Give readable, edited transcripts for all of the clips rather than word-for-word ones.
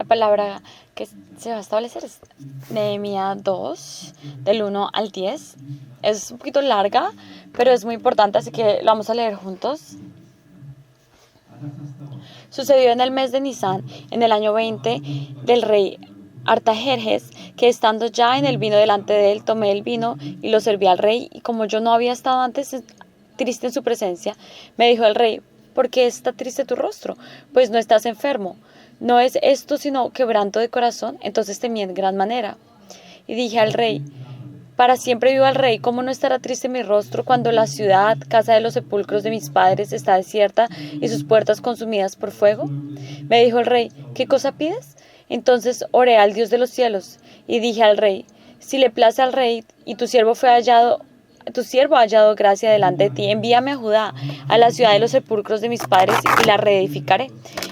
palabra que se va a establecer es Nehemías 2, del 1 al 10. Es un poquito larga, pero es muy importante, así que lo vamos a leer juntos. Sucedió en el mes de Nisan, en el año 20 del rey Artajerjes, que estando ya en el vino delante de él, tomé el vino y lo serví al rey, y como yo no había estado antes triste en su presencia, me dijo el rey: ¿por qué está triste tu rostro? Pues no estás enfermo. ¿No es esto sino quebranto de corazón? Entonces temí en gran manera. Y dije al rey: para siempre viva el rey, ¿cómo no estará triste mi rostro cuando la ciudad, casa de los sepulcros de mis padres, está desierta y sus puertas consumidas por fuego? Me dijo el rey: ¿qué cosa pides? Entonces oré al Dios de los cielos y dije al rey: si le place al rey y tu siervo ha hallado gracia delante de ti, envíame a Judá, a la ciudad de los sepulcros de mis padres, y la reedificaré.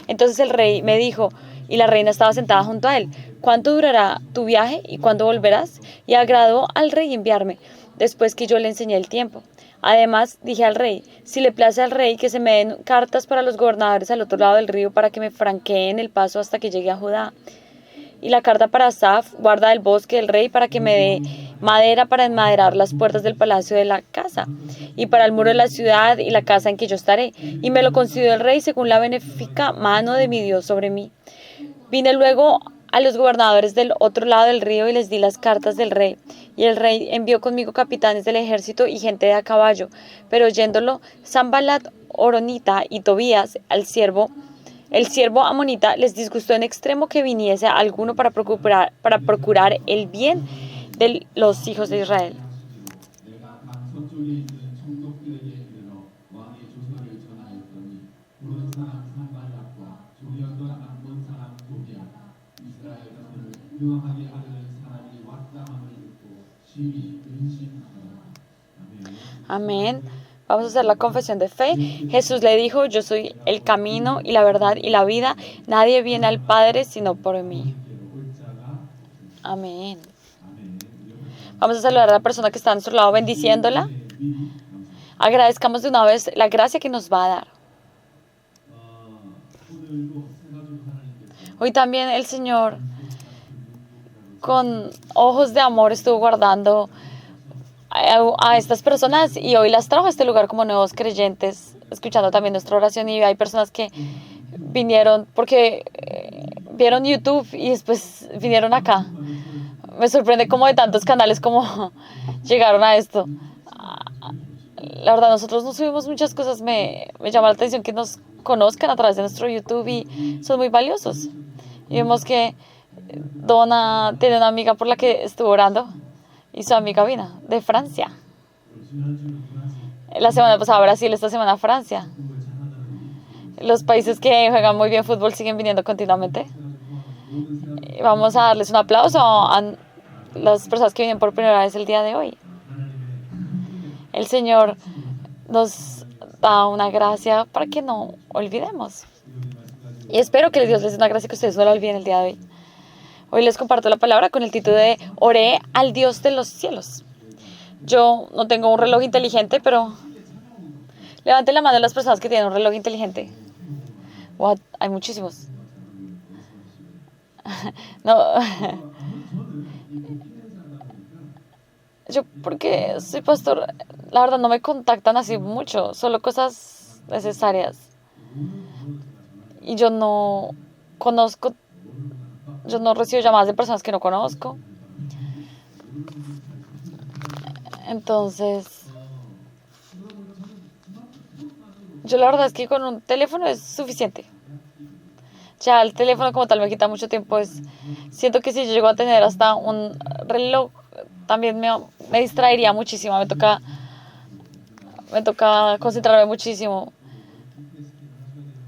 Entonces el rey me dijo, y la reina estaba sentada junto a él: ¿cuánto durará tu viaje y cuándo volverás? Y agradó al rey enviarme, después que yo le enseñé el tiempo. Además dije al rey: si le place al rey, que se me den cartas para los gobernadores al otro lado del río, para que me franqueen el paso hasta que llegue a Judá. Y la carta para Asaf, guarda del bosque del rey, para que me dé madera para enmaderar las puertas del palacio de la casa, y para el muro de la ciudad y la casa en que yo estaré. Y me lo concedió el rey según la benéfica mano de mi Dios sobre mí. Vine luego a los gobernadores del otro lado del río y les di las cartas del rey. Y el rey envió conmigo capitanes del ejército y gente de a caballo. Pero oyéndolo, Sanballat Horonita y Tobías, el siervo amonita, les disgustó en extremo que viniese alguno para procurar el bien de los hijos de Israel. Amén. Vamos a hacer la confesión de fe. Jesús le dijo: yo soy el camino y la verdad y la vida. Nadie viene al Padre sino por mí. Amén. Vamos a saludar a la persona que está a nuestro lado, bendiciéndola. Agradezcamos de una vez la gracia que nos va a dar. Hoy también el Señor, con ojos de amor, estuvo guardando a estas personas y hoy las trajo a este lugar como nuevos creyentes, escuchando también nuestra oración. Y hay personas que vinieron porque vieron YouTube y después vinieron acá. Me sorprende cómo de tantos canales como llegaron a esto. La verdad, nosotros no subimos muchas cosas. Me llama la atención que nos conozcan a través de nuestro YouTube y son muy valiosos. Y vemos que Donna tiene una amiga por la que estuvo orando y su amiga vino de Francia. La semana pasada Brasil, esta semana Francia. Los países que juegan muy bien fútbol siguen viniendo continuamente. Vamos a darles un aplauso a las personas que vienen por primera vez el día de hoy. El Señor nos da una gracia para que no olvidemos. Y espero que Dios les dé una gracia que ustedes no la olviden el día de hoy. Hoy les comparto la palabra con el título de Oré al Dios de los cielos. Yo no tengo un reloj inteligente, pero levanten la mano las personas que tienen un reloj inteligente. What? Hay muchísimos. No. Yo, porque soy pastor, la verdad no me contactan así mucho, solo cosas necesarias. Y yo no recibo llamadas de personas que no conozco. Entonces, yo la verdad es que con un teléfono es suficiente. Ya el teléfono como tal me quita mucho tiempo. Siento que si yo llego a tener hasta un reloj, también me distraería muchísimo. Me toca concentrarme muchísimo.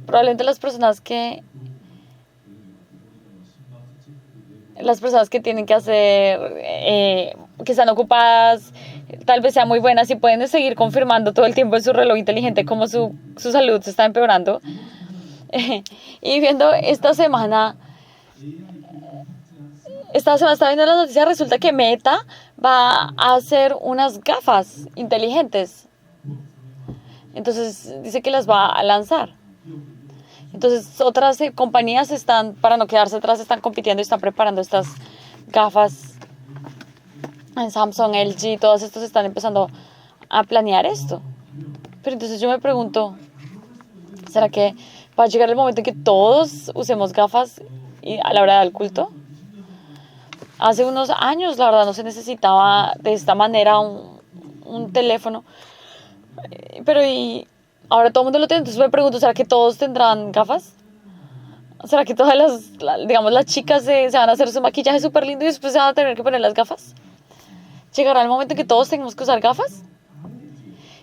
Probablemente las personas que tienen que hacer, que están ocupadas, tal vez sean muy buenas y pueden seguir confirmando todo el tiempo en su reloj inteligente cómo su salud se está empeorando. Y viendo esta semana estaba viendo las noticias, resulta que Meta va a hacer unas gafas inteligentes. Entonces dice que las va a lanzar. Entonces otras compañías están, para no quedarse atrás, están compitiendo y están preparando estas gafas. En Samsung, LG, todos estos están empezando a planear esto. Pero entonces yo me pregunto, ¿será que va a llegar el momento en que todos usemos gafas a la hora del culto? Hace unos años, la verdad, no se necesitaba de esta manera un teléfono. Pero ahora todo el mundo lo tiene. Entonces me pregunto, ¿será que todos tendrán gafas? ¿Será que todas digamos, las chicas se van a hacer su maquillaje súper lindo y después se van a tener que poner las gafas? ¿Llegará el momento en que todos tengamos que usar gafas?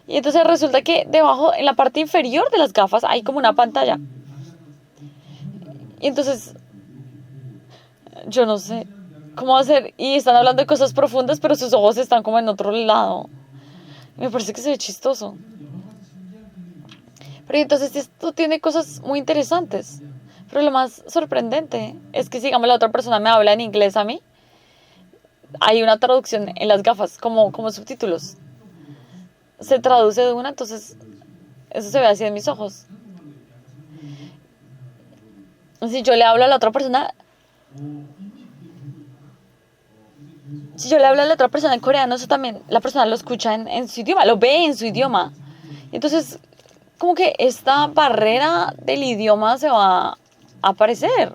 Y entonces resulta que debajo, en la parte inferior de las gafas, hay como una pantalla. Y entonces, yo no sé cómo hacer. Y están hablando de cosas profundas, pero sus ojos están como en otro lado. Me parece que se ve chistoso. Pero entonces esto tiene cosas muy interesantes. Pero lo más sorprendente es que si, digamos, la otra persona me habla en inglés a mí, hay una traducción en las gafas, como subtítulos. Se traduce de una, entonces eso se ve así en mis ojos. Si yo le hablo a la otra persona, si yo le hablo a la otra persona en coreano, eso también la persona lo escucha en su idioma, lo ve en su idioma. Entonces, como que esta barrera del idioma se va a aparecer,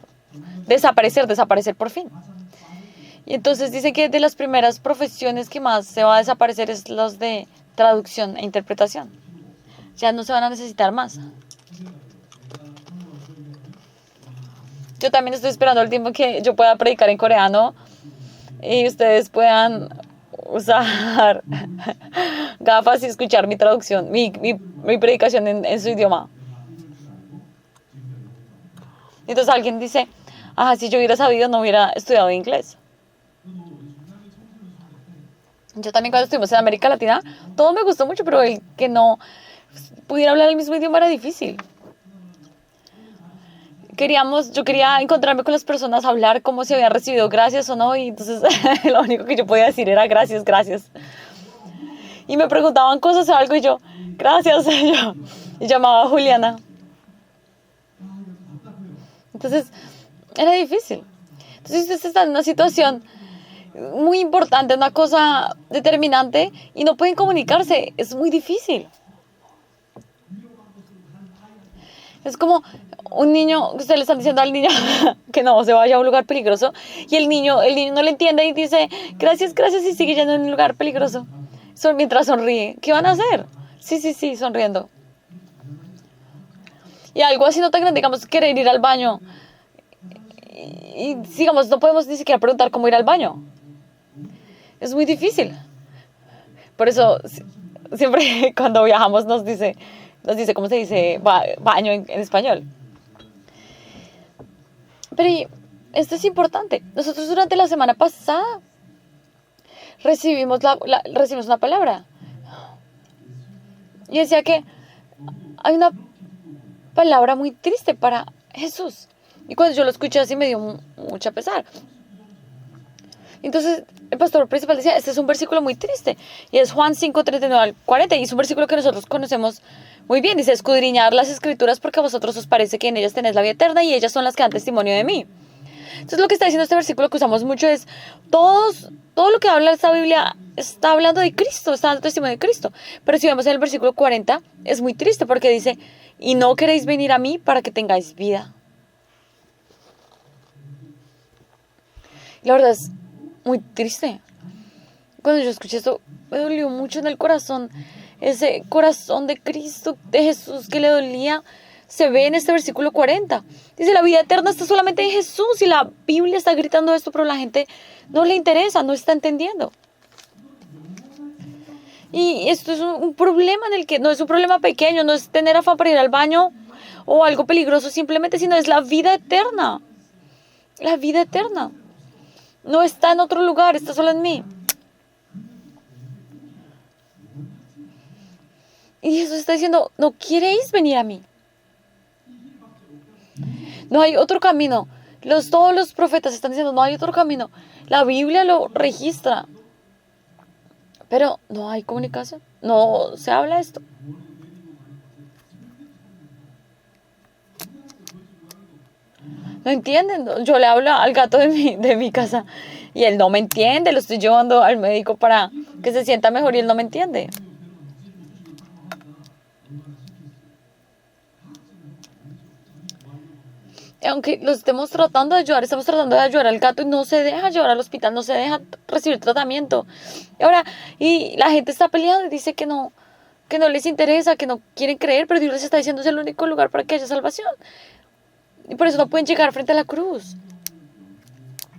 desaparecer por fin. Y entonces dice que de las primeras profesiones que más se va a desaparecer es los de traducción e interpretación. Ya no se van a necesitar más. Yo también estoy esperando el tiempo que yo pueda predicar en coreano y ustedes puedan usar gafas y escuchar mi traducción, mi predicación en su idioma. Entonces alguien dice, si yo hubiera sabido no hubiera estudiado inglés. Yo también cuando estuvimos en América Latina, todo me gustó mucho, pero el que no pudiera hablar el mismo idioma era difícil. Yo quería encontrarme con las personas, hablar cómo se habían recibido gracias o no, y entonces lo único que yo podía decir era gracias, gracias. Y me preguntaban cosas o algo y yo, gracias, y llamaba a Juliana. Entonces, era difícil. Entonces, usted está en una situación muy importante, una cosa determinante, y no pueden comunicarse, es muy difícil. Es como un niño, usted le están diciendo al niño que no se vaya a un lugar peligroso y el niño no le entiende y dice gracias, gracias y sigue yendo en un lugar peligroso. Mientras sonríe. ¿Qué van a hacer? Sí, sonriendo. Y algo así no tan grande, digamos, querer ir al baño. Y digamos, no podemos ni siquiera preguntar cómo ir al baño. Es muy difícil. Por eso siempre cuando viajamos nos dice cómo se dice baño en español. Pero esto es importante. Nosotros durante la semana pasada recibimos una palabra. Y decía que hay una palabra muy triste para Jesús. Y cuando yo lo escuché así me dio mucha pesar. Entonces el pastor principal decía, este es un versículo muy triste. Y es Juan 5:39-40. Y es un versículo que nosotros conocemos muy bien. Dice, escudriñar las escrituras porque a vosotros os parece que en ellas tenéis la vida eterna y ellas son las que dan testimonio de mí. Entonces lo que está diciendo este versículo que usamos mucho es, todo lo que habla esta Biblia está hablando de Cristo, está dando testimonio de Cristo. Pero si vemos en el versículo 40, es muy triste porque dice, y no queréis venir a mí para que tengáis vida. Y la verdad es muy triste. Cuando yo escuché esto, me dolió mucho en el corazón. Ese corazón de Cristo, de Jesús que le dolía, se ve en este versículo 40. Dice, la vida eterna está solamente en Jesús. Y la Biblia está gritando esto, pero la gente no le interesa, no está entendiendo. Y esto es un problema en el que no es un problema pequeño, no es tener afán para ir al baño o algo peligroso simplemente, sino es la vida eterna. La vida eterna. No está en otro lugar, está solo en mí. Y Jesús está diciendo, no queréis venir a mí. No hay otro camino. Todos los profetas están diciendo, no hay otro camino. La Biblia lo registra. Pero no hay comunicación. No se habla esto. No entienden. Yo le hablo al gato de mi casa y él no me entiende. Lo estoy llevando al médico para que se sienta mejor y él no me entiende. Aunque lo estemos tratando de ayudar, estamos tratando de ayudar al gato y no se deja llevar al hospital, no se deja recibir tratamiento. Y ahora, y la gente está peleando y dice que no les interesa, que no quieren creer, pero Dios les está diciendo es el único lugar para que haya salvación. Y por eso no pueden llegar frente a la cruz.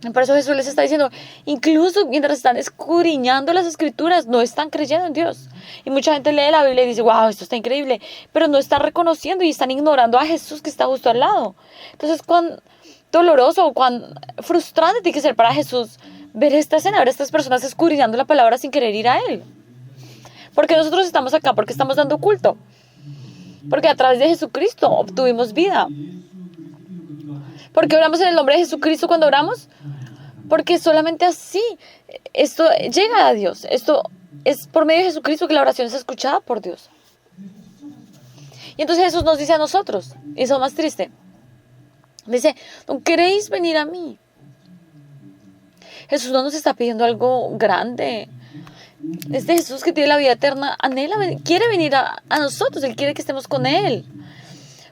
Y por eso Jesús les está diciendo, incluso mientras están escudriñando las escrituras, no están creyendo en Dios. Y mucha gente lee la Biblia y dice, wow, esto está increíble, pero no está reconociendo y están ignorando a Jesús que está justo al lado. Entonces, cuán doloroso o cuán frustrante tiene que ser para Jesús ver esta escena, ver a estas personas escudriñando la palabra sin querer ir a Él. Porque nosotros estamos acá, porque estamos dando culto. Porque a través de Jesucristo obtuvimos vida. ¿Por qué oramos en el nombre de Jesucristo cuando oramos? Porque solamente así esto llega a Dios. Esto es por medio de Jesucristo que la oración es escuchada por Dios. Y entonces Jesús nos dice a nosotros, y eso es más triste, dice, ¿no queréis venir a mí? Jesús no nos está pidiendo algo grande. Este Jesús que tiene la vida eterna anhela, quiere venir a nosotros. Él quiere que estemos con Él.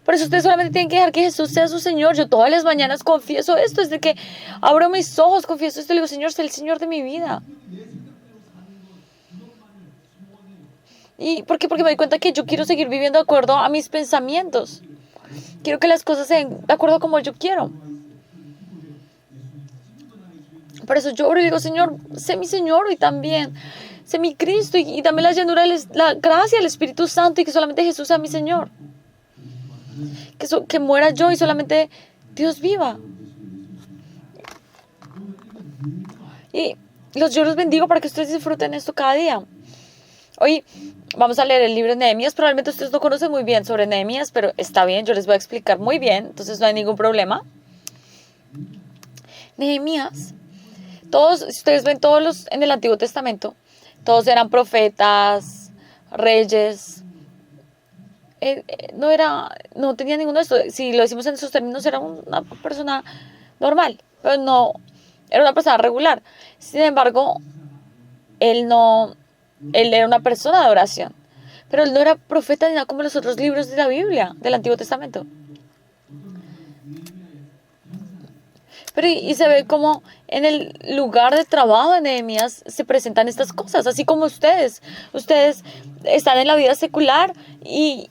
Por eso ustedes solamente tienen que dejar que Jesús sea su Señor. Yo todas las mañanas confieso esto. Desde que abro mis ojos, confieso esto. Le digo, Señor, sé el Señor de mi vida. ¿Y por qué? Porque me doy cuenta que yo quiero seguir viviendo de acuerdo a mis pensamientos. Quiero que las cosas sean de acuerdo a como yo quiero. Por eso yo oro y digo, Señor, sé mi Señor y también sé mi Cristo y dame la llenura, la gracia del Espíritu Santo y que solamente Jesús sea mi Señor. Que muera yo y solamente Dios viva. Y yo los bendigo para que ustedes disfruten esto cada día. Hoy vamos a leer el libro de Nehemías. Probablemente ustedes no conocen muy bien sobre Nehemías, pero está bien, yo les voy a explicar muy bien, entonces no hay ningún problema. Nehemías, todos, si ustedes ven todos en el Antiguo Testamento, todos eran profetas, reyes. No tenía ninguno de estos. Si lo decimos en esos términos, era una persona normal, pero no, era una persona regular. Sin embargo, él era una persona de oración, pero él no era profeta ni nada como los otros libros de la Biblia, del Antiguo Testamento. Pero y se ve como en el lugar de trabajo de Nehemías se presentan estas cosas, así como ustedes están en la vida secular y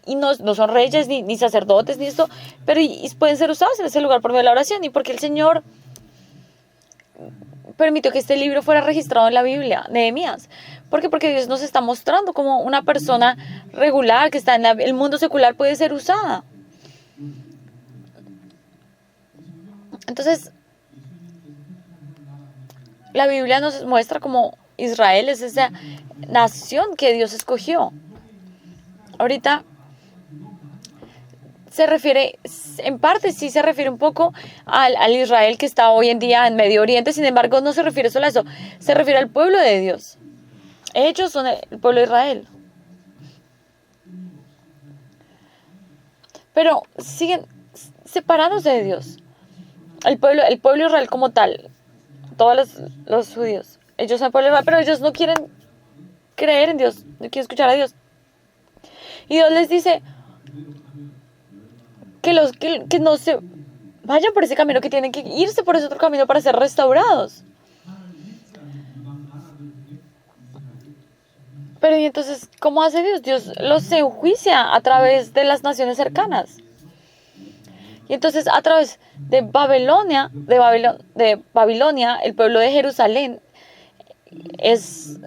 no son reyes ni sacerdotes ni esto, pero y pueden ser usados en ese lugar por medio de la oración y porque el Señor permitió que este libro fuera registrado en la Biblia, Nehemías. ¿Por qué? Porque Dios nos está mostrando como una persona regular que está en el mundo secular puede ser usada. Entonces, la Biblia nos muestra como Israel es esa nación que Dios escogió. Ahorita se refiere, en parte sí se refiere un poco al Israel que está hoy en día en Medio Oriente, sin embargo no se refiere solo a eso, se refiere al pueblo de Dios. Ellos son el pueblo de Israel. Pero siguen separados de Dios. El pueblo de Israel como tal, todos los judíos, ellos son el pueblo de Israel, pero ellos no quieren creer en Dios, no quieren escuchar a Dios. Y Dios les dice que no se vayan por ese camino, que tienen que irse por ese otro camino para ser restaurados. Pero y entonces, ¿cómo hace Dios? Dios los enjuicia a través de las naciones cercanas. Y entonces a través de Babilonia, el pueblo de Jerusalén es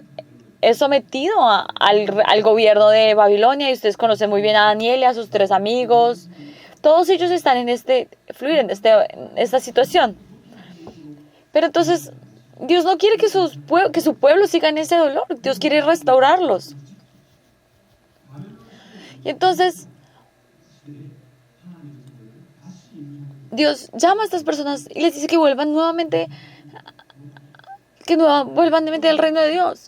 sometido al gobierno de Babilonia, y ustedes conocen muy bien a Daniel y a sus 3 amigos. Todos ellos están en esta situación. Pero entonces Dios no quiere que su pueblo siga en ese dolor. Dios quiere restaurarlos. Y entonces Dios llama a estas personas y les dice que vuelvan nuevamente al reino de Dios.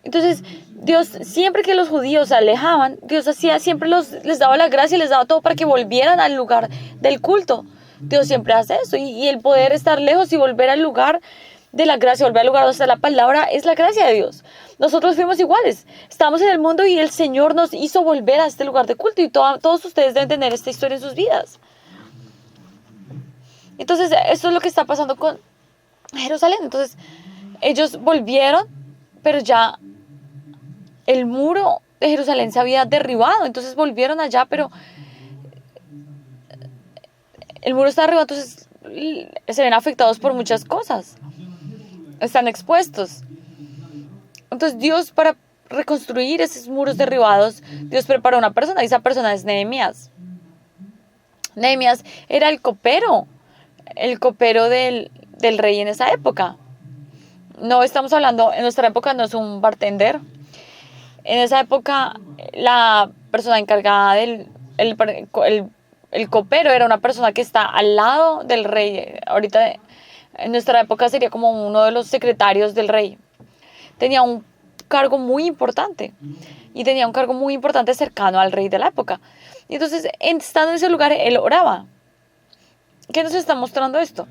Entonces, Dios, siempre que los judíos se alejaban, Dios hacía, siempre les daba la gracia, les daba todo para que volvieran al lugar del culto. Dios siempre hace eso. Y el poder estar lejos y volver al lugar de la gracia, volver al lugar donde está la palabra, es la gracia de Dios. Nosotros fuimos iguales. Estábamos en el mundo y el Señor nos hizo volver a este lugar de culto. Y todos ustedes deben tener esta historia en sus vidas. Entonces, esto es lo que está pasando con Jerusalén. Entonces, ellos volvieron, pero ya el muro de Jerusalén se había derribado. Entonces volvieron allá, pero el muro está derribado, entonces se ven afectados por muchas cosas. Están expuestos. Entonces Dios, para reconstruir esos muros derribados, Dios preparó a una persona, y esa persona es Nehemías. Nehemías era el copero del rey en esa época. No estamos hablando, en nuestra época no es un bartender. En esa época la persona encargada el copero era una persona que está al lado del rey. Ahorita en nuestra época sería como uno de los secretarios del rey. Tenía un cargo muy importante y tenía un cargo muy importante cercano al rey de la época. Y entonces, estando en ese lugar, él oraba. ¿Qué nos está mostrando esto?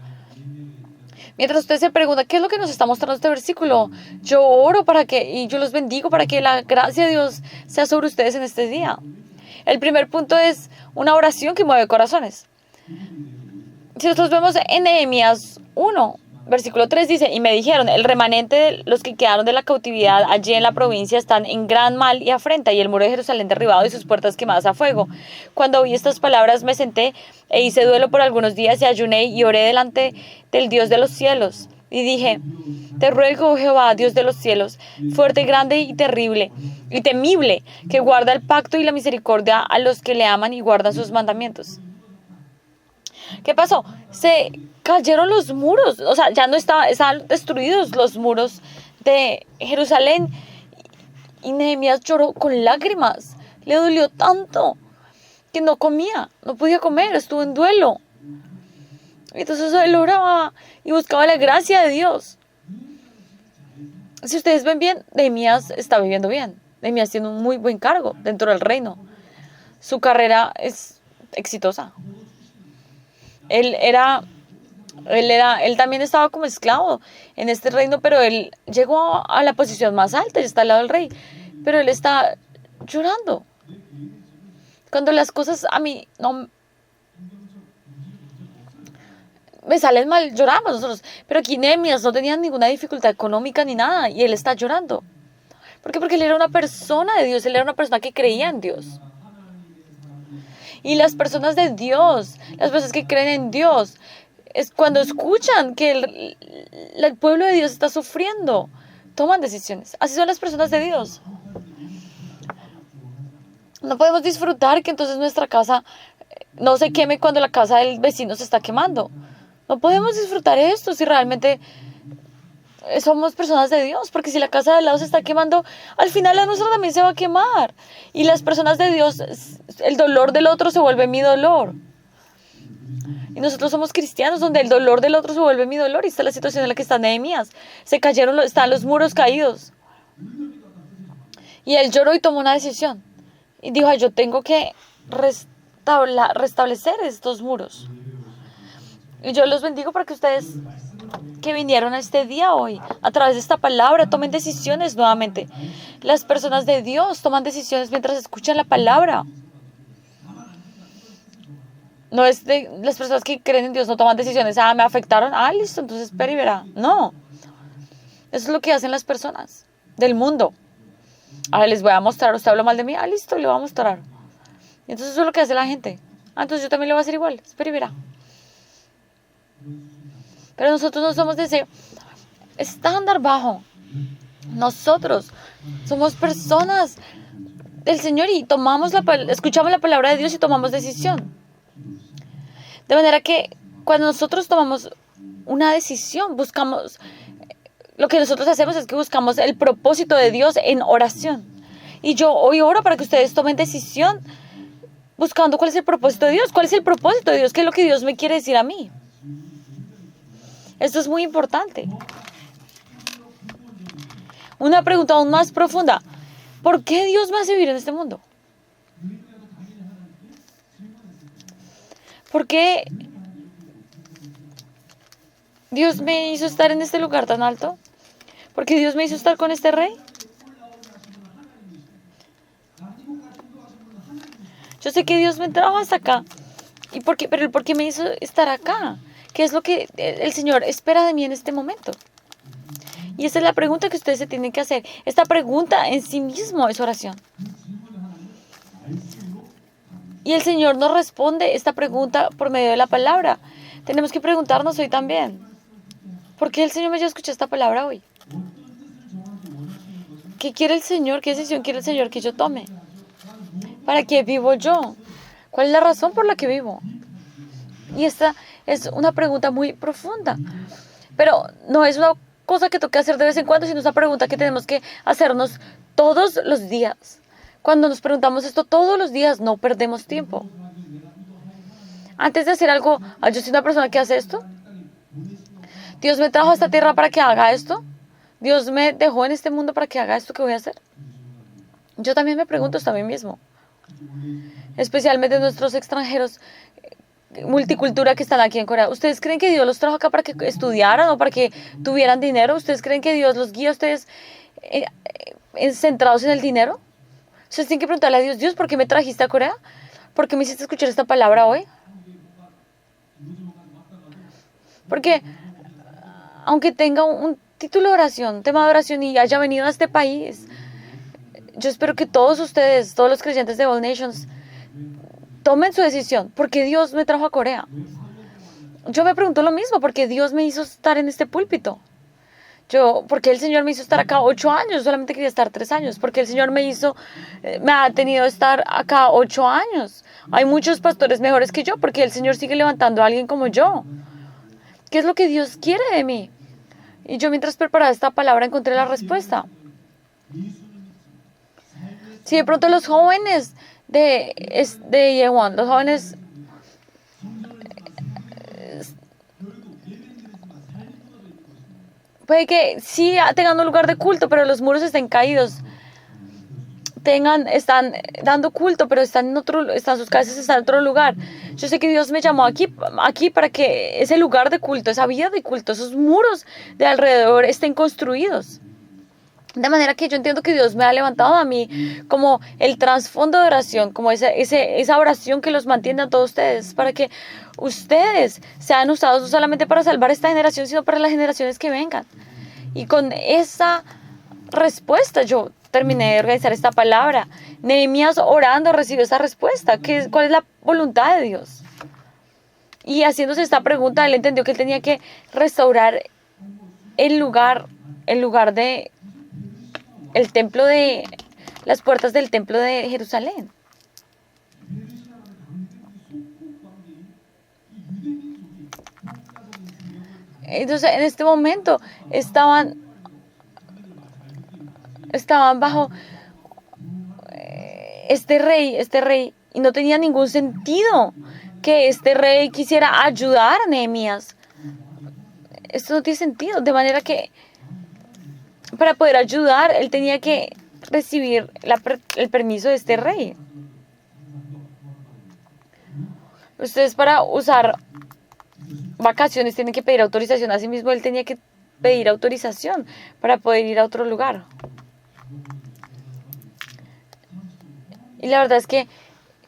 Mientras usted se pregunta, ¿qué es lo que nos está mostrando este versículo? Yo oro y yo los bendigo para que la gracia de Dios sea sobre ustedes en este día. El primer punto es una oración que mueve corazones. Si nosotros vemos en Nehemías 1, versículo 3 dice, y me dijeron, el remanente de los que quedaron de la cautividad allí en la provincia están en gran mal y afrenta, y el muro de Jerusalén derribado y sus puertas quemadas a fuego. Cuando oí estas palabras me senté e hice duelo por algunos días y ayuné y oré delante del Dios de los cielos. Y dije, te ruego, oh Jehová, Dios de los cielos, fuerte, grande y terrible, y temible, que guarda el pacto y la misericordia a los que le aman y guardan sus mandamientos. ¿Qué pasó? Se cayeron los muros, o sea, ya no estaban destruidos los muros de Jerusalén. Y Nehemías lloró con lágrimas, le dolió tanto que no comía, no podía comer, estuvo en duelo. Entonces él oraba y buscaba la gracia de Dios. Si ustedes ven bien, Nehemías está viviendo bien. Nehemías tiene un muy buen cargo dentro del reino. Su carrera es exitosa. Él también estaba como esclavo en este reino, pero él llegó a la posición más alta y está al lado del rey. Pero él está llorando. Cuando las cosas a mí no me salen mal, lloramos nosotros. Pero aquí Nehemías no tenía ninguna dificultad económica ni nada, y él está llorando. ¿Por qué? Porque él era una persona de Dios, él era una persona que creía en Dios. Y las personas de Dios, las personas que creen en Dios, es cuando escuchan que el pueblo de Dios está sufriendo, toman decisiones. Así son las personas de Dios. No podemos disfrutar que entonces nuestra casa no se queme cuando la casa del vecino se está quemando. No podemos disfrutar esto si realmente somos personas de Dios, porque si la casa de al lado se está quemando, al final la nuestra también se va a quemar. Y las personas de Dios, el dolor del otro se vuelve mi dolor. Y nosotros somos cristianos donde el dolor del otro se vuelve mi dolor. Y esta es la situación en la que está Nehemías. Se cayeron, están los muros caídos. Y él lloró y tomó una decisión. Y dijo, yo tengo que restablecer estos muros. Y yo los bendigo para que ustedes que vinieron a este día hoy, a través de esta palabra, tomen decisiones nuevamente. Las personas de Dios toman decisiones mientras escuchan la palabra. No es de las personas que creen en Dios no toman decisiones. Me afectaron. Listo, entonces espera y verá. No. Eso es lo que hacen las personas del mundo. Les voy a mostrar. Usted habló mal de mí. Listo, le voy a mostrar. Y entonces eso es lo que hace la gente. Entonces yo también le voy a hacer igual. Espera y verá. Pero nosotros no somos de ese estándar bajo. Nosotros somos personas del Señor y escuchamos la palabra de Dios y tomamos decisión. De manera que cuando nosotros tomamos una decisión, lo que nosotros hacemos es que buscamos el propósito de Dios en oración. Y yo hoy oro para que ustedes tomen decisión buscando cuál es el propósito de Dios. ¿Cuál es el propósito de Dios? ¿Qué es lo que Dios me quiere decir a mí? Esto es muy importante. una pregunta aún más profunda. ¿Por qué Dios me hace vivir en este mundo? ¿Por qué Dios me hizo estar en este lugar tan alto? ¿Por qué Dios me hizo estar con este rey? Yo sé que Dios me trajo hasta acá. Pero ¿por qué me hizo estar acá? ¿Qué es lo que el Señor espera de mí en este momento? Y esa es la pregunta que ustedes se tienen que hacer. Esta pregunta en sí mismo es oración. Y el Señor nos responde esta pregunta por medio de la palabra. Tenemos que preguntarnos hoy también. ¿Por qué el Señor me llevó a escuchar esta palabra hoy? ¿Qué quiere el Señor? ¿Qué decisión quiere el Señor que yo tome? ¿Para qué vivo yo? ¿Cuál es la razón por la que vivo? Y esta es una pregunta muy profunda. Pero no es una cosa que toca hacer de vez en cuando, sino es una pregunta que tenemos que hacernos todos los días. Cuando nos preguntamos esto todos los días, no perdemos tiempo. Antes de hacer algo, yo soy una persona que hace esto. Dios me trajo a esta tierra para que haga esto. Dios me dejó en este mundo para que haga esto que voy a hacer. Yo también me pregunto esto a mí mismo. Especialmente nuestros extranjeros multicultura que están aquí en Corea. ¿Ustedes creen que Dios los trajo acá para que estudiaran o para que tuvieran dinero? ¿Ustedes creen que Dios los guía a ustedes centrados en el dinero? Ustedes tienen que preguntarle a Dios, Dios, ¿por qué me trajiste a Corea? ¿Por qué me hiciste escuchar esta palabra hoy? Porque aunque tenga un título de oración, un tema de oración y haya venido a este país, yo espero que todos ustedes, todos los creyentes de All Nations, tomen su decisión. ¿Por qué Dios me trajo a Corea? Yo me pregunto lo mismo, ¿por qué Dios me hizo estar en este púlpito? ¿Por qué el Señor me hizo estar acá 8 años? Solamente quería estar 3 años. ¿Por qué el Señor me ha tenido estar acá 8 años? Hay muchos pastores mejores que yo, porque el Señor sigue levantando a alguien como yo. ¿Qué es lo que Dios quiere de mí? Y yo mientras preparaba esta palabra encontré la respuesta. Si de pronto los jóvenes de Yeowon, los jóvenes puede que sí tengan un lugar de culto, pero los muros estén caídos. Están dando culto, pero sus casas están en otro lugar. Yo sé que Dios me llamó aquí para que ese lugar de culto, esa vida de culto, esos muros de alrededor estén construidos. De manera que yo entiendo que Dios me ha levantado a mí como el trasfondo de oración, como esa oración que los mantiene a todos ustedes, para que ustedes sean usados no solamente para salvar esta generación, sino para las generaciones que vengan. Y con esa respuesta yo terminé de organizar esta palabra. Nehemías orando recibió esa respuesta. ¿Cuál es la voluntad de Dios? Y haciéndose esta pregunta, él entendió que él tenía que restaurar el lugar de las puertas del templo de Jerusalén. Entonces, en este momento estaban bajo este rey, y no tenía ningún sentido que este rey quisiera ayudar a Nehemías. Esto no tiene sentido, de manera que para poder ayudar, él tenía que recibir el permiso de este rey. Ustedes para usar vacaciones tienen que pedir autorización. Asimismo, él tenía que pedir autorización para poder ir a otro lugar. Y la verdad es que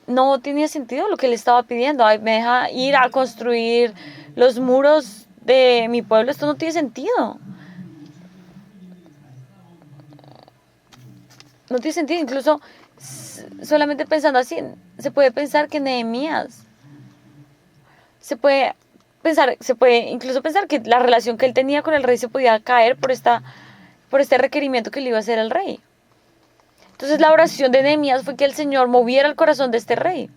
no tenía sentido lo que él estaba pidiendo. Ay, me deja ir a construir los muros de mi pueblo. Esto no tiene sentido. No tiene sentido. Incluso solamente pensando así, se puede pensar que Nehemías se puede incluso pensar que la relación que él tenía con el rey se podía caer por este requerimiento que le iba a hacer el rey. Entonces la oración de Nehemías fue que el Señor moviera el corazón de este rey.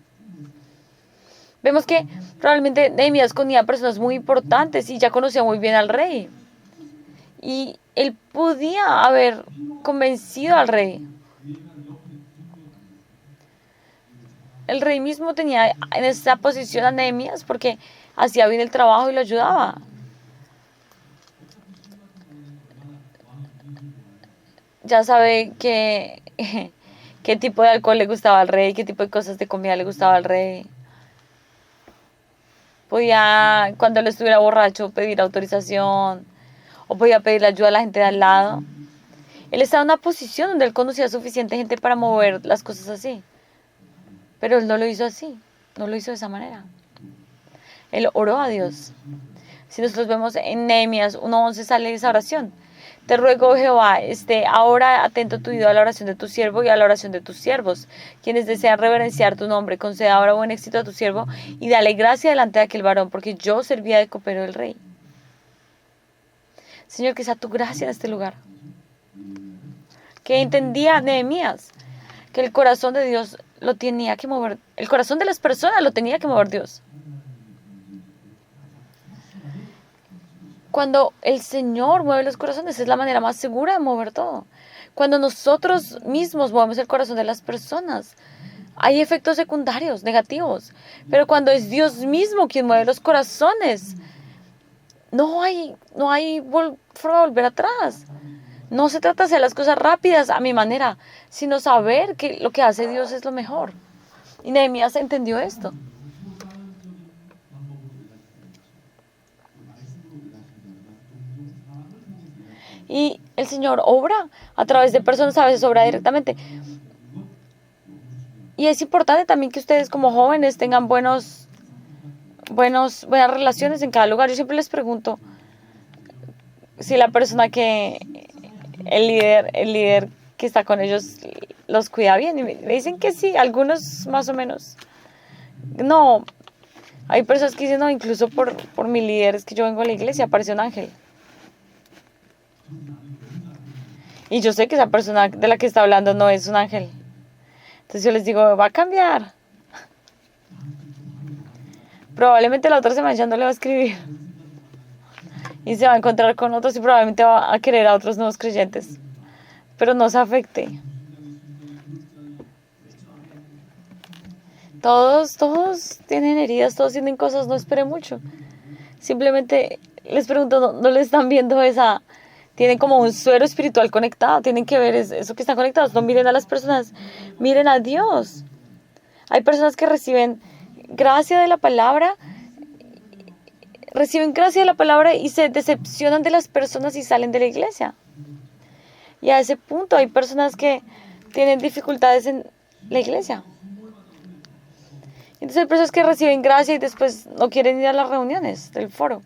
Vemos que probablemente Nehemías conocía personas muy importantes y ya conocía muy bien al rey. Y él podía haber convencido al rey. El rey mismo tenía en esa posición a Nehemías porque hacía bien el trabajo y lo ayudaba. ya sabe qué tipo de alcohol le gustaba al rey, qué tipo de cosas de comida le gustaba al rey. Podía, cuando él estuviera borracho, pedir autorización o podía pedirle ayuda a la gente de al lado. Él estaba en una posición donde él conocía a suficiente gente para mover las cosas así. Pero él no lo hizo así, no lo hizo de esa manera. Él oró a Dios. Si nosotros vemos en Nehemías 1:11 sale esa oración. Te ruego, Jehová, ahora atento tu oído a la oración de tu siervo y a la oración de tus siervos, quienes desean reverenciar tu nombre. Conceda ahora buen éxito a tu siervo y dale gracia delante de aquel varón, porque yo servía de copero del rey. Señor, que sea tu gracia en este lugar. Que entendía Nehemías que el corazón de Dios lo tenía que mover, el corazón de las personas lo tenía que mover Dios. Cuando el Señor mueve los corazones es la manera más segura de mover todo. Cuando nosotros mismos movemos el corazón de las personas, hay efectos secundarios, negativos. Pero cuando es Dios mismo quien mueve los corazones, no hay forma de volver atrás. No se trata de hacer las cosas rápidas a mi manera, sino saber que lo que hace Dios es lo mejor. Y Nehemías entendió esto. Y el Señor obra a través de personas, a veces obra directamente. Y es importante también que ustedes como jóvenes tengan buenas relaciones en cada lugar. Yo siempre les pregunto si la persona el líder que está con ellos los cuida bien. Y me dicen que sí, algunos más o menos. No, hay personas que dicen, no, incluso por mi líder, es que yo vengo a la iglesia, aparece un ángel. Y yo sé que esa persona de la que está hablando no es un ángel. Entonces yo les digo, va a cambiar. Probablemente la otra semana ya no le va a escribir. Y se va a encontrar con otros y probablemente va a querer a otros nuevos creyentes. Pero no se afecte. Todos tienen heridas, todos tienen cosas, no espere mucho. Simplemente les pregunto, ¿no le están viendo esa? Tienen como un suero espiritual conectado, tienen que ver eso que están conectados. No miren a las personas, miren a Dios. Hay personas que reciben gracia de la palabra y se decepcionan de las personas y salen de la iglesia. Y a ese punto hay personas que tienen dificultades en la iglesia. Entonces hay personas que reciben gracia y después no quieren ir a las reuniones del foro.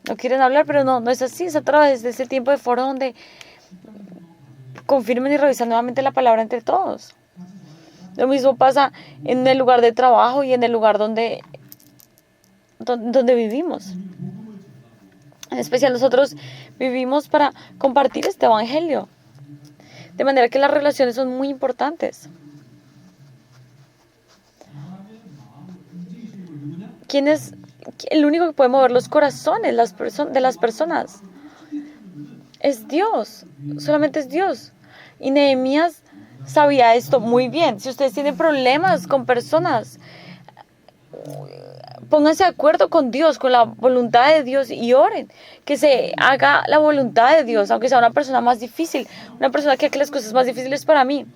No quieren hablar, pero no es así. Es a través de ese tiempo de foro donde confirmen y revisan nuevamente la palabra entre todos. Lo mismo pasa en el lugar de trabajo y en el lugar donde vivimos. En especial nosotros vivimos para compartir este evangelio. De manera que las relaciones son muy importantes. ¿Quién es el único que puede mover los corazones de las personas? Es Dios. Solamente es Dios. Y Nehemías sabía esto muy bien. Si ustedes tienen problemas con personas, pónganse de acuerdo con Dios, con la voluntad de Dios y oren. Que se haga la voluntad de Dios, aunque sea una persona más difícil, una persona que haga las cosas más difíciles para mí.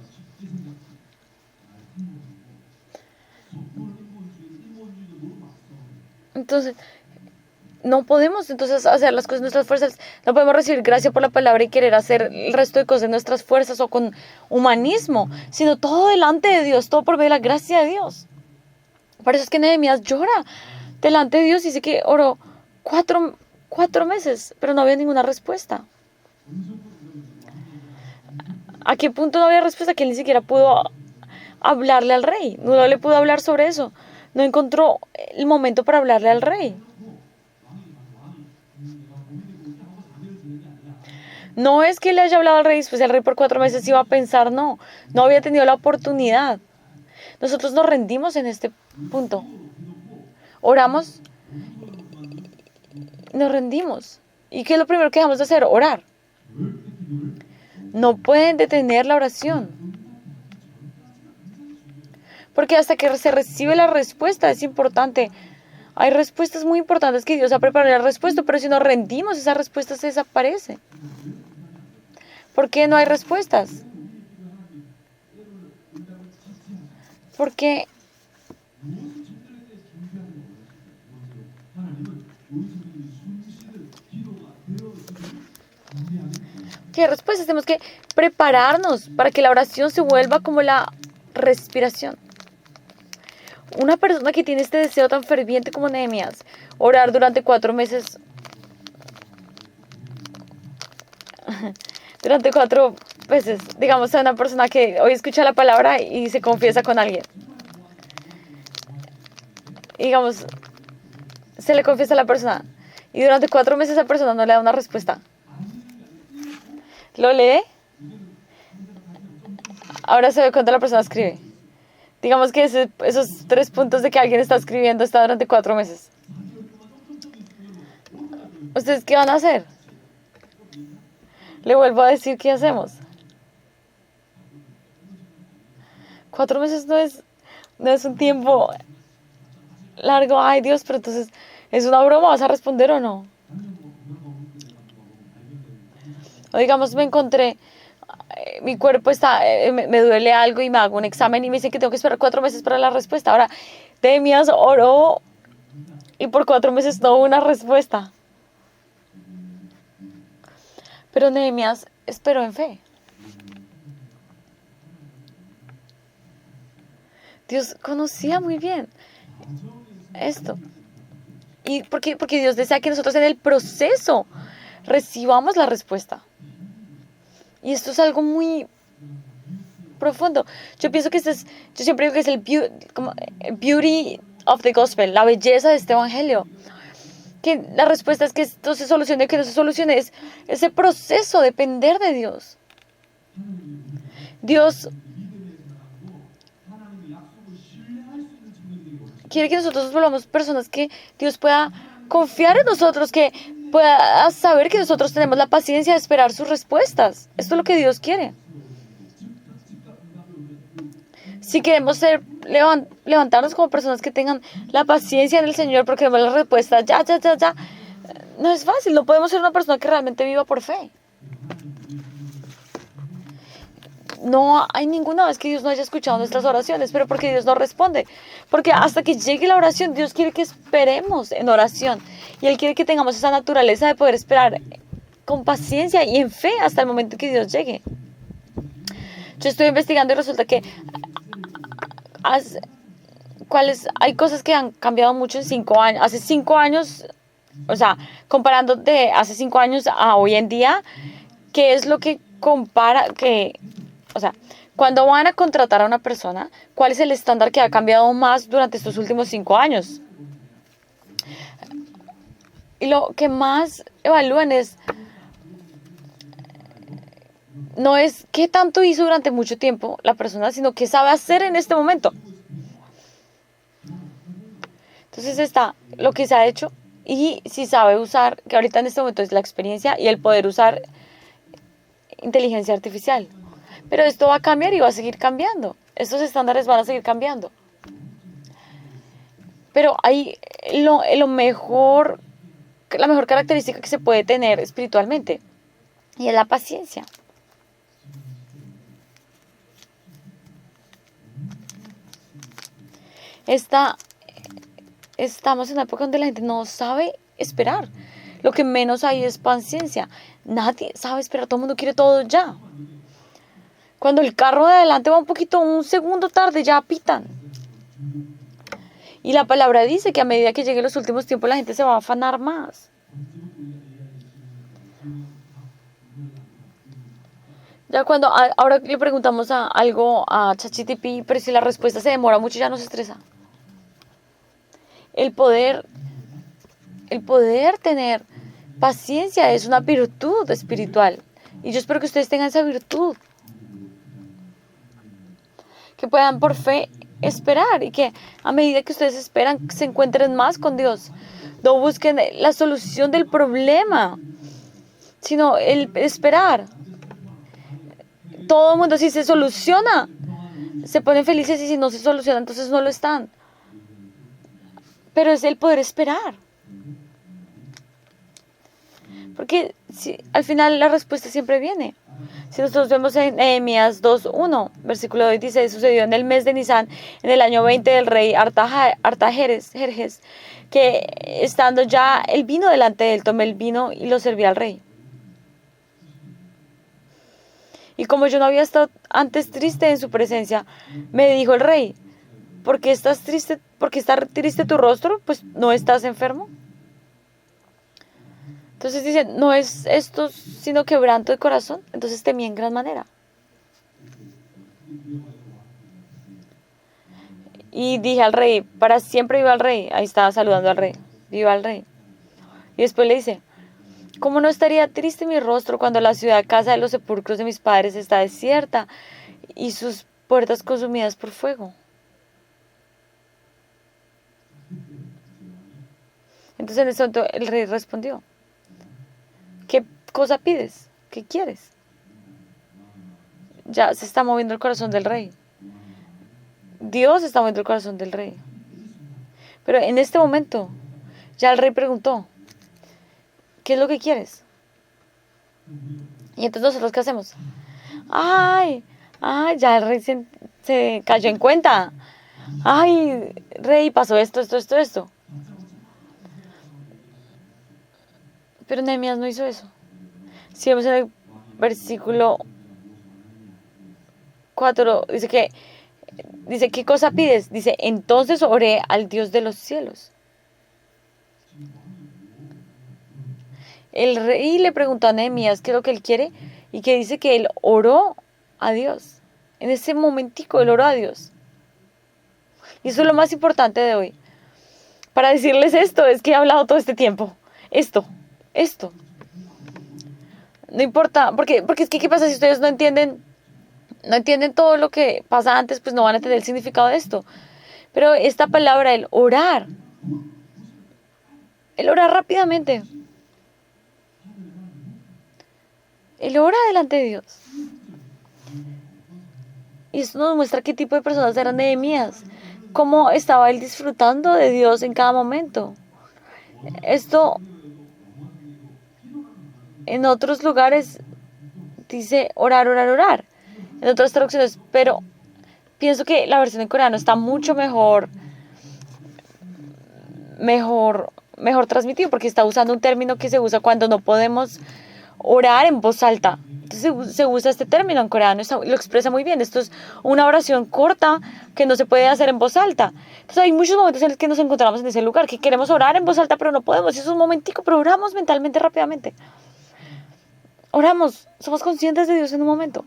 Entonces, no podemos hacer las cosas en nuestras fuerzas. No podemos recibir gracia por la palabra y querer hacer el resto de cosas en nuestras fuerzas o con humanismo, sino todo delante de Dios, todo por medio de la gracia de Dios. Por eso es que Nehemías llora delante de Dios y dice que oró 4 meses, pero no había ninguna respuesta. ¿A qué punto no había respuesta? Que él ni siquiera pudo hablarle al rey. No le pudo hablar sobre eso. No encontró el momento para hablarle al rey. No es que le haya hablado al rey, después el rey por 4 meses iba a pensar, no había tenido la oportunidad. Nosotros nos rendimos en este punto. Oramos y nos rendimos. ¿Y qué es lo primero que dejamos de hacer? Orar. No pueden detener la oración. Porque hasta que se recibe la respuesta es importante. Hay respuestas muy importantes que Dios ha preparado la respuesta, pero si nos rendimos, esa respuesta se desaparece. ¿Por qué no hay respuestas? Porque ¿qué respuestas? Tenemos que prepararnos para que la oración se vuelva como la respiración. Una persona que tiene este deseo tan ferviente como Nehemías, orar durante 4 meses, durante 4 veces, digamos a una persona que hoy escucha la palabra y se confiesa con alguien. Digamos, se le confiesa a la persona y durante 4 meses esa persona no le da una respuesta. Lo lee, ahora se ve cuando la persona escribe. Digamos que esos 3 puntos de que alguien está escribiendo está durante 4 meses. ¿Ustedes qué van a hacer? Le vuelvo a decir qué hacemos. 4 meses no es un tiempo largo. Ay, Dios, pero entonces, ¿es una broma? ¿Vas a responder o no? O digamos, me encontré, mi cuerpo está, me duele algo y me hago un examen y me dicen que tengo que esperar 4 meses para la respuesta. Ahora, Nehemías oró y por 4 meses no hubo una respuesta. Pero Nehemías esperó en fe. Dios conocía muy bien esto. Y porque Dios desea que nosotros en el proceso recibamos la respuesta. Y esto es algo muy profundo. Yo pienso que yo siempre digo que es el beauty of the gospel, la belleza de este evangelio. Que la respuesta es que esto se solucione, que no se solucione, es ese proceso, depender de Dios. Dios quiere que nosotros nos volvamos personas que Dios pueda confiar en nosotros, que pueda saber que nosotros tenemos la paciencia de esperar sus respuestas. Esto es lo que Dios quiere. Si queremos levantarnos como personas que tengan la paciencia en el Señor porque queremos la respuesta ya, no es fácil. No podemos ser una persona que realmente viva por fe. No hay ninguna vez que Dios no haya escuchado nuestras oraciones, pero porque Dios no responde. Porque hasta que llegue la oración, Dios quiere que esperemos en oración. Y Él quiere que tengamos esa naturaleza de poder esperar con paciencia y en fe hasta el momento que Dios llegue. Yo estoy investigando y resulta que hay cosas que han cambiado mucho en 5 años. Hace 5 años, o sea, comparando de hace 5 años a hoy en día, ¿qué es lo que compara? O sea, cuando van a contratar a una persona, ¿cuál es el estándar que ha cambiado más durante estos últimos 5 años? Y lo que más evalúan no es qué tanto hizo durante mucho tiempo la persona, sino qué sabe hacer en este momento. Entonces está lo que se ha hecho y si sabe usar, que ahorita en este momento es la experiencia y el poder usar inteligencia artificial. Pero esto va a cambiar y va a seguir cambiando. Estos estándares van a seguir cambiando. Pero hay la mejor característica que se puede tener espiritualmente y es la paciencia. Estamos en una época donde la gente no sabe esperar. Lo que menos hay es paciencia. Nadie sabe esperar, todo el mundo quiere todo ya. Cuando el carro de adelante va un segundo tarde, ya pitan. Y la palabra dice que a medida que lleguen los últimos tiempos, la gente se va a afanar más. Ya cuando ahora le preguntamos algo a ChatGPT, pero si la respuesta se demora mucho, ya nos estresa. El poder tener paciencia es una virtud espiritual. Y yo espero que ustedes tengan esa virtud. Que puedan por fe esperar y que a medida que ustedes esperan se encuentren más con Dios. No busquen la solución del problema, sino el esperar. Todo el mundo, si se soluciona, se ponen felices y si no se soluciona, entonces no lo están. Pero es el poder esperar. Porque al final la respuesta siempre viene. Si nosotros vemos en Nehemías 2:1, versículo 2 dice, sucedió en el mes de Nisan, en el año 20 del rey Artajerjes, que estando ya el vino delante de él, tomé el vino y lo serví al rey. Y como yo no había estado antes triste en su presencia, me dijo el rey, ¿por qué estás triste? ¿Por qué está triste tu rostro? Pues no estás enfermo. Entonces dice, no es esto sino quebranto de corazón. Entonces temí en gran manera. Y dije al rey, para siempre viva el rey. Ahí estaba saludando al rey, viva el rey. Y después le dice, ¿cómo no estaría triste mi rostro cuando la ciudad casa de los sepulcros de mis padres está desierta y sus puertas consumidas por fuego? Entonces en ese momento el rey respondió, ¿qué cosa pides? ¿Qué quieres? Ya se está moviendo el corazón del rey. Dios está moviendo el corazón del rey. Pero en este momento ya el rey preguntó, ¿qué es lo que quieres? Y entonces nosotros, ¿qué hacemos? Ay, ya el rey se cayó en cuenta. Ay, rey, pasó esto. Pero Nehemías no hizo eso. Si vemos en el versículo 4, dice, ¿qué cosa pides? Dice, entonces oré al Dios de los cielos. El rey le preguntó a Nehemías qué es lo que él quiere y que dice que él oró a Dios. En ese momentico él oró a Dios. Y eso es lo más importante de hoy. Para decirles esto, es que he hablado todo este tiempo. Esto. No importa, porque es que ¿qué pasa si ustedes no entienden todo lo que pasa antes? Pues no van a entender el significado de esto. Pero esta palabra, el orar rápidamente. Él ora delante de Dios. Y esto nos muestra qué tipo de personas eran Nehemías. Cómo estaba él disfrutando de Dios en cada momento. Esto en otros lugares dice orar. En otras traducciones, pero pienso que la versión en coreano está mucho mejor transmitido, porque está usando un término que se usa cuando no podemos orar en voz alta. Entonces se usa este término en coreano, lo expresa muy bien. Esto es una oración corta que no se puede hacer en voz alta. Entonces hay muchos momentos en los que nos encontramos en ese lugar, que queremos orar en voz alta, pero no podemos. Es un momentico, pero oramos mentalmente rápidamente. Oramos, somos conscientes de Dios en un momento.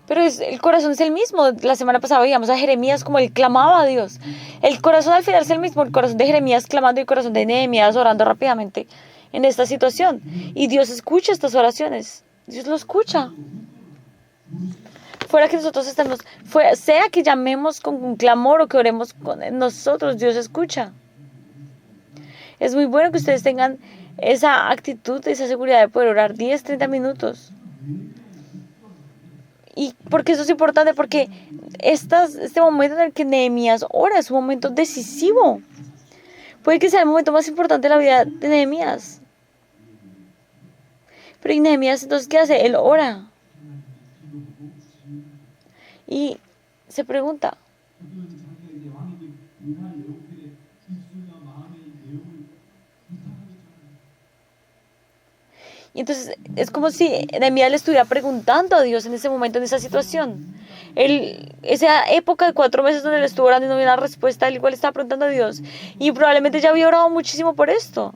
Pero el corazón es el mismo. La semana pasada veíamos a Jeremías como él clamaba a Dios. El corazón al final es el mismo. El corazón de Jeremías clamando y el corazón de Nehemías orando rápidamente en esta situación. Y Dios escucha estas oraciones. Dios lo escucha. Fuera que nosotros estemos, sea que llamemos con un clamor o que oremos con nosotros, Dios escucha. Es muy bueno que ustedes tengan esa actitud, esa seguridad de poder orar 10, 30 minutos. ¿Y por qué eso es importante? Porque este momento en el que Nehemías ora es un momento decisivo. Puede que sea el momento más importante de la vida de Nehemías. Pero ¿y Nehemías entonces qué hace? Él ora. Y se pregunta. Y entonces es como si Nehemías le estuviera preguntando a Dios en ese momento, en esa situación. Esa época de 4 meses donde él estuvo orando y no había una respuesta, él igual estaba preguntando a Dios. Y probablemente ya había orado muchísimo por esto.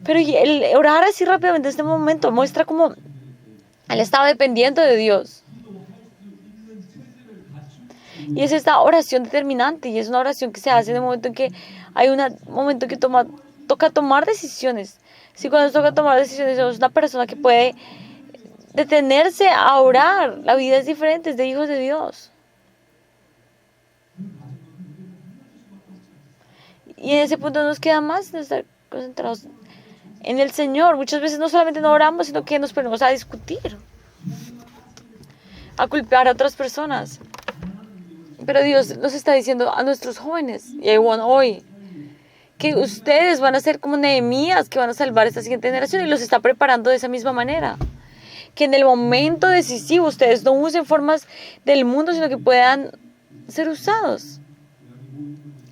Pero el orar así rápidamente en este momento muestra como él estaba dependiendo de Dios. Y es esta oración determinante, y es una oración que se hace en el momento en que hay un momento que toca tomar decisiones. Si cuando nos toca tomar decisiones somos una persona que puede detenerse a orar, la vida es diferente, es de hijos de Dios. Y en ese punto nos queda más de estar concentrados en el Señor. Muchas veces no solamente no oramos, sino que nos ponemos a discutir, a culpar a otras personas. Pero Dios nos está diciendo a nuestros jóvenes, y aún hoy, que ustedes van a ser como Nehemías, que van a salvar esta siguiente generación y los está preparando de esa misma manera. Que en el momento decisivo ustedes no usen formas del mundo, sino que puedan ser usados.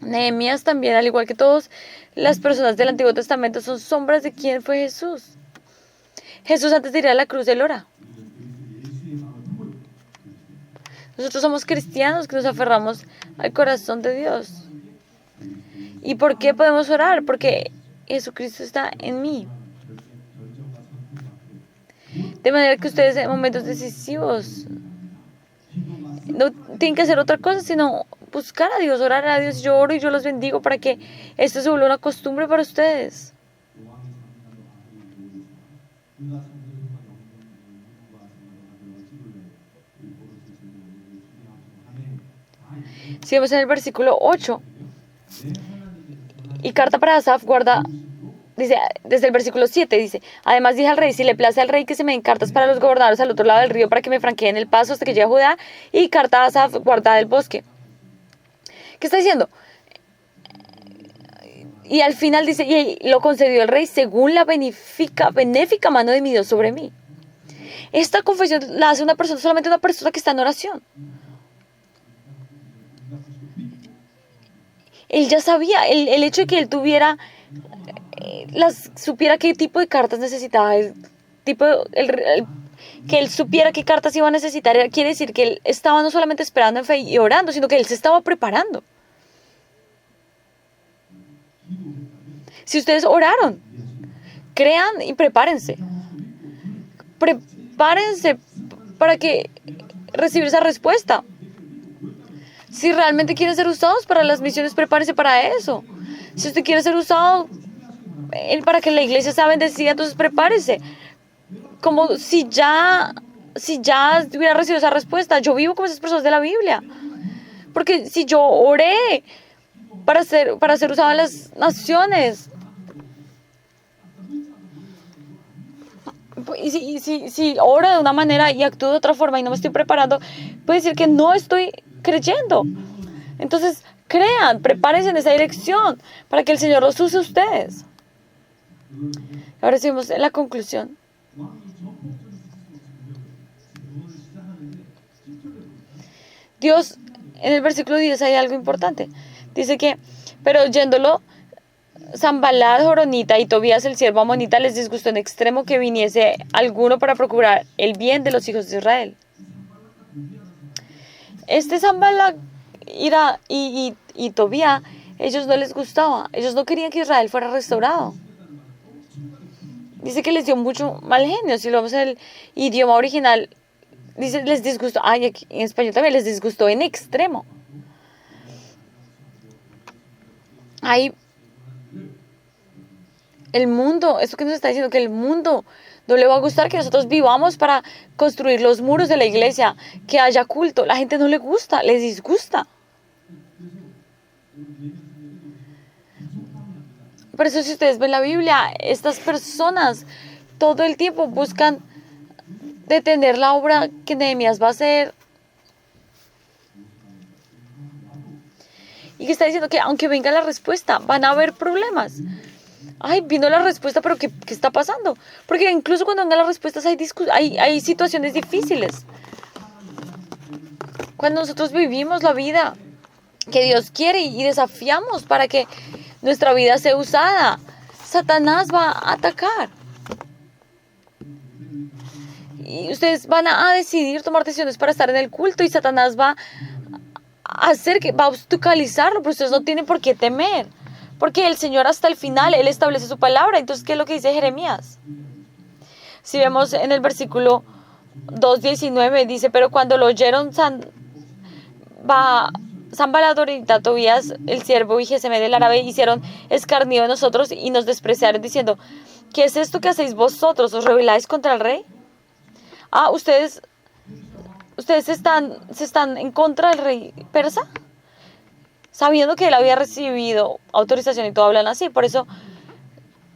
Nehemías también, al igual que todas las personas del Antiguo Testamento, son sombras de quién fue Jesús. Jesús antes de ir a la cruz, él ora. Nosotros somos cristianos que nos aferramos al corazón de Dios. ¿Y por qué podemos orar? Porque Jesucristo está en mí. De manera que ustedes en momentos decisivos no tienen que hacer otra cosa, sino buscar a Dios, orar a Dios. Yo oro y yo los bendigo para que esto se vuelva una costumbre para ustedes. Si vemos en el versículo 8, y carta para Asaf guarda, dice, desde el versículo 7, dice, además dije al rey, si le place al rey que se me den cartas para los gobernadores al otro lado del río para que me franqueen el paso hasta que llegue a Judá, y carta a Asaf guarda del bosque. ¿Qué está diciendo? Y al final dice, y lo concedió el rey según la benéfica mano de mi Dios sobre mí. Esta confesión la hace una persona, solamente una persona que está en oración. Él ya sabía, el hecho de que él tuviera, supiera qué tipo de cartas necesitaba, que él supiera qué cartas iba a necesitar, quiere decir que él estaba no solamente esperando en fe y orando, sino que él se estaba preparando. Si ustedes oraron, crean y prepárense. Prepárense para que recibir esa respuesta. Si realmente quieren ser usados para las misiones, prepárese para eso. Si usted quiere ser usado para que la iglesia sea bendecida, entonces prepárese. Como si ya hubiera recibido esa respuesta. Yo vivo como esas personas de la Biblia. Porque si yo oré para ser usado en las naciones, y si oro de una manera y actúo de otra forma y no me estoy preparando, puede decir que no estoy creyendo. Entonces, crean, prepárense en esa dirección para que el Señor los use a ustedes. Ahora seguimos en la conclusión. Dios, en el versículo 10 hay algo importante. Dice que, pero oyéndolo, Sanballat, Joronita y Tobías, el siervo amonita, les disgustó en extremo que viniese alguno para procurar el bien de los hijos de Israel. Sanballat y Tobías, ellos no les gustaba. Ellos no querían que Israel fuera restaurado. Dice que les dio mucho mal genio. Si lo vemos en el idioma original, dice les disgustó. Aquí en español también les disgustó en extremo. Ahí el mundo, esto que nos está diciendo, que el mundo no le va a gustar que nosotros vivamos para construir los muros de la iglesia, que haya culto. La gente no le gusta, les disgusta. Por eso si ustedes ven la Biblia, estas personas todo el tiempo buscan detener la obra que Nehemías va a hacer. Y que está diciendo que aunque venga la respuesta, van a haber problemas. Vino la respuesta, pero ¿qué está pasando? Porque incluso cuando vengan las respuestas hay situaciones difíciles. Cuando nosotros vivimos la vida que Dios quiere y desafiamos para que nuestra vida sea usada, Satanás va a atacar. Y ustedes van a decidir tomar decisiones para estar en el culto y Satanás va a obstaculizarlo, pero ustedes no tienen por qué temer. Porque el Señor hasta el final, Él establece su palabra. Entonces, ¿qué es lo que dice Jeremías? Si vemos en el versículo 2:19, dice, pero cuando lo oyeron Sanballat, Tobías, el siervo y Gesem del árabe, hicieron escarnio de nosotros y nos despreciaron diciendo, ¿qué es esto que hacéis vosotros? ¿Os rebeláis contra el rey? Ustedes están en contra del rey persa, sabiendo que él había recibido autorización y todo hablan así. Por eso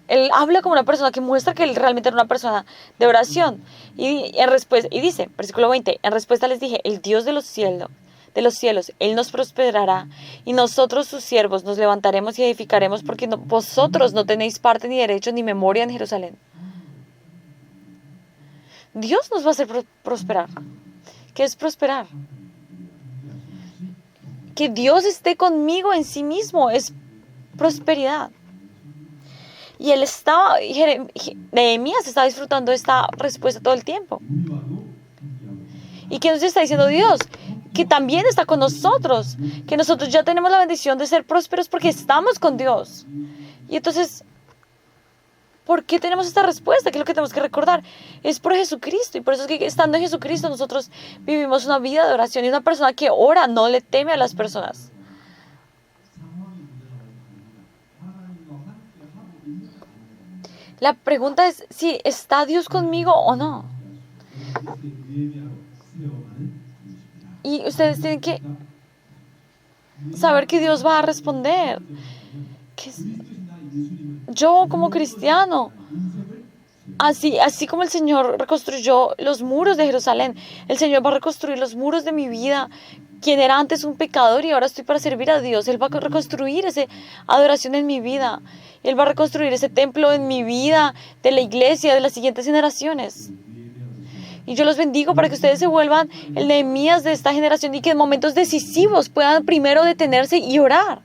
él habla como una persona que muestra que él realmente era una persona de oración. Y dice, versículo 20, en respuesta les dije, el Dios de los cielos de los cielos. Él nos prosperará y nosotros sus siervos nos levantaremos y edificaremos porque vosotros no tenéis parte ni derecho ni memoria en Jerusalén. Dios nos va a hacer prosperar. ¿Qué es prosperar? Que Dios esté conmigo en sí mismo es prosperidad. Y Nehemías estaba disfrutando esta respuesta todo el tiempo. ¿Y qué nos está diciendo Dios? Que también está con nosotros, que nosotros ya tenemos la bendición de ser prósperos porque estamos con Dios. Y entonces, ¿por qué tenemos esta respuesta? ¿Qué es lo que tenemos que recordar? Es por Jesucristo, y por eso es que estando en Jesucristo nosotros vivimos una vida de oración, y una persona que ora no le teme a las personas. La pregunta es si está Dios conmigo o no. Y ustedes tienen que saber que Dios va a responder. Yo como cristiano, así como el Señor reconstruyó los muros de Jerusalén, el Señor va a reconstruir los muros de mi vida. Quien era antes un pecador y ahora estoy para servir a Dios. Él va a reconstruir esa adoración en mi vida. Él va a reconstruir ese templo en mi vida, de la iglesia, de las siguientes generaciones. Y yo los bendigo para que ustedes se vuelvan el Nehemías de esta generación y que en momentos decisivos puedan primero detenerse y orar.